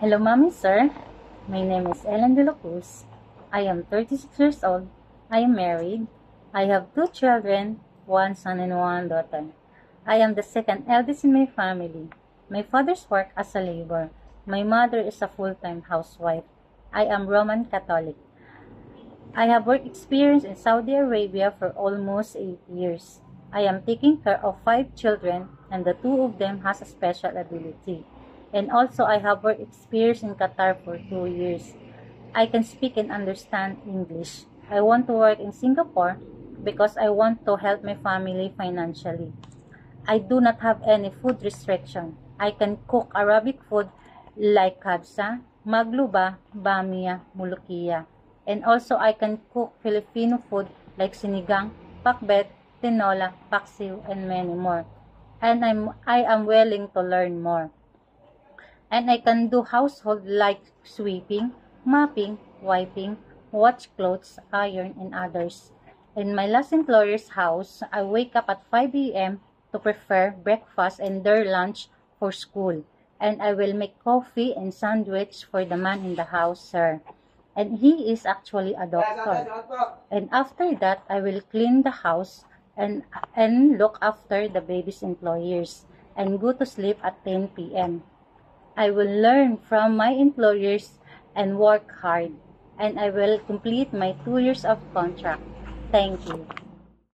Hello, Mommy, sir. My name is Ellen De La Cruz. I am 36 years old. I am married. I have 2 children, 1 son and 1 daughter. I am the second eldest in my family. My father's work as a laborer. My mother is a full-time housewife. I am Roman Catholic. I have work experience in Saudi Arabia for almost 8 years. I am taking care of 5 children and the 2 of them has a special ability. And also I have work experience in Qatar for 2 years. I can speak and understand English. I want to work in Singapore because I want to help my family financially. I do not have any food restriction. I can cook Arabic food like kabsa, magluba, bamia, mulukia. And also I can cook Filipino food like sinigang, pakbet, tinola, paksiw, and many more. And I am willing to learn more. And I can do household like sweeping, mopping, wiping, wash clothes, iron, and others. In my last employer's house, I wake up at 5 a.m. to prepare breakfast and their lunch for school. And I will make coffee and sandwich for the man in the house, sir. And he is actually a doctor. And after that, I will clean the house and look after the baby's employers and go to sleep at 10 p.m. I will learn from my employers and work hard. And I will complete my 2 years of contract. Thank you.